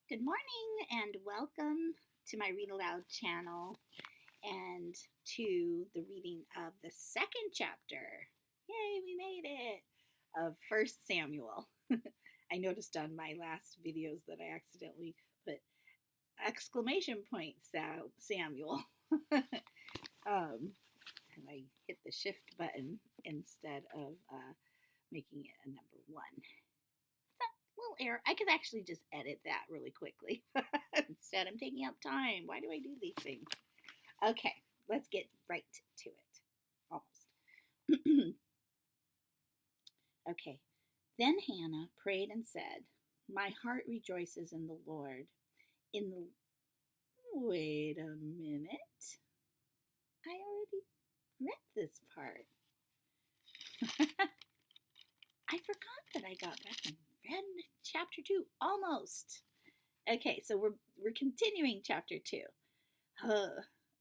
Good morning and welcome to my Read Aloud channel and to the reading of the second chapter. Yay, we made it! Of First Samuel. I noticed on my last videos that I accidentally put exclamation point Samuel. And I hit the shift button instead of making it a number one. Little error. I could actually just edit that really quickly. Instead, I'm taking up time. Why do I do these things? Okay, let's get right to it. Almost. Okay. Then Hannah prayed and said, "My heart rejoices in the Lord. In the Wait a minute. I already read this part. I forgot that I got back and read chapter 2 almost. Okay, so we're continuing chapter 2. I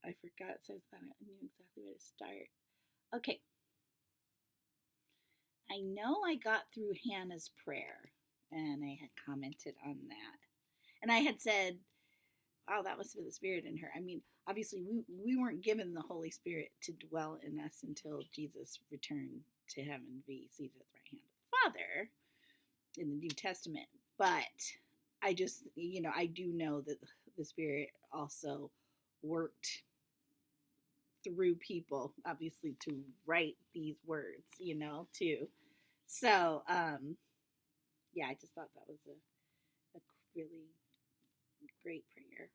forgot it says that. I knew exactly where to start. Okay. I know I got through Hannah's prayer, and I had commented on that. And I had said, wow, that was for the Spirit in her. I mean, obviously, we weren't given the Holy Spirit to dwell in us until Jesus returned to heaven, be seated at the right hand of the Father in the New Testament. But I just, I do know that the Spirit also worked through people, obviously, to write these words, too. So, yeah, I just thought that was a really great prayer.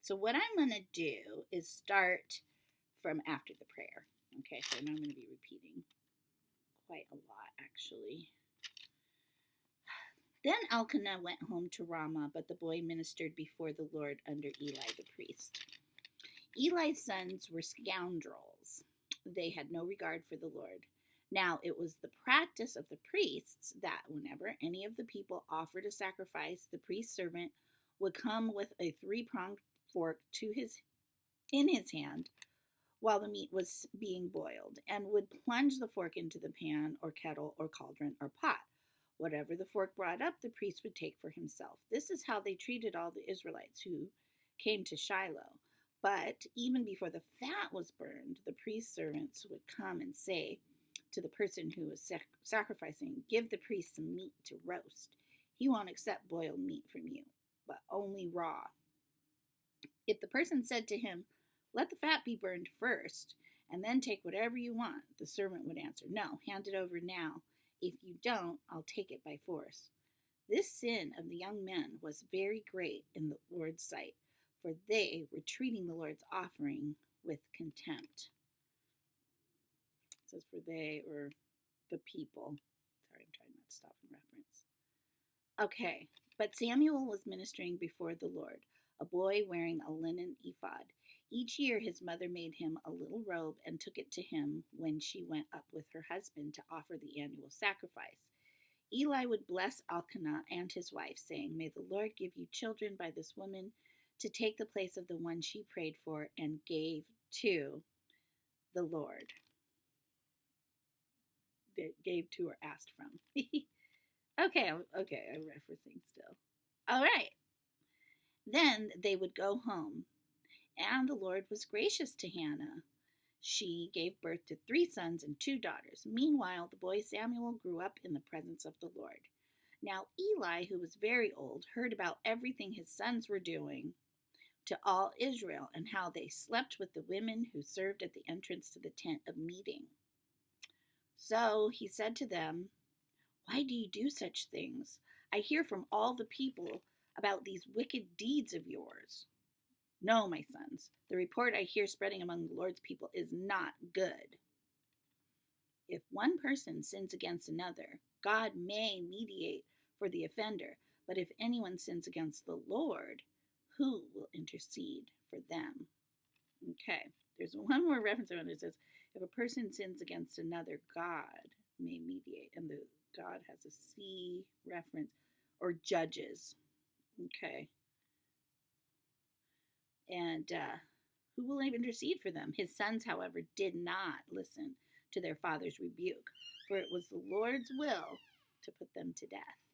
So what I'm going to do is start from after the prayer. Okay, so now I'm going to be repeating quite a lot, actually. Then Elkanah went home to Ramah, but the boy ministered before the Lord under Eli the priest. Eli's sons were scoundrels. They had no regard for the Lord. Now it was the practice of the priests that whenever any of the people offered a sacrifice, the priest's servant would come with a three-pronged fork in his hand while the meat was being boiled, and would plunge the fork into the pan or kettle or cauldron or pot. Whatever the fork brought up, the priest would take for himself. This is how they treated all the Israelites who came to Shiloh. But even before the fat was burned, the priest's servants would come and say to the person who was sacrificing, "Give the priest some meat to roast. He won't accept boiled meat from you, but only raw." If the person said to him, "Let the fat be burned first, and then take whatever you want," the servant would answer, "No, hand it over now. If you don't, I'll take it by force." This sin of the young men was very great in the Lord's sight, for they were treating the Lord's offering with contempt. It says for they or the people. Sorry, I'm trying not to stop and reference. Okay, but Samuel was ministering before the Lord, a boy wearing a linen ephod. Each year his mother made him a little robe and took it to him when she went up with her husband to offer the annual sacrifice. Eli would bless Elkanah and his wife, saying, "May the Lord give you children by this woman to take the place of the one she prayed for and gave to the Lord." Gave to or asked from. Okay, I'm referencing still. All right. Then they would go home, and the Lord was gracious to Hannah. She gave birth to 3 sons and 2 daughters. Meanwhile, the boy Samuel grew up in the presence of the Lord. Now Eli, who was very old, heard about everything his sons were doing to all Israel and how they slept with the women who served at the entrance to the tent of meeting. So he said to them, "Why do you do such things? I hear from all the people about these wicked deeds of yours." "No, my sons, the report I hear spreading among the Lord's people is not good. If one person sins against another, God may mediate for the offender, but if anyone sins against the Lord, who will intercede for them?" Okay, there's one more reference on it. It says, if a person sins against another, God may mediate. And the God has a C reference, or judges. Okay. And who will intercede for them? His sons, however, did not listen to their father's rebuke, for it was the Lord's will to put them to death.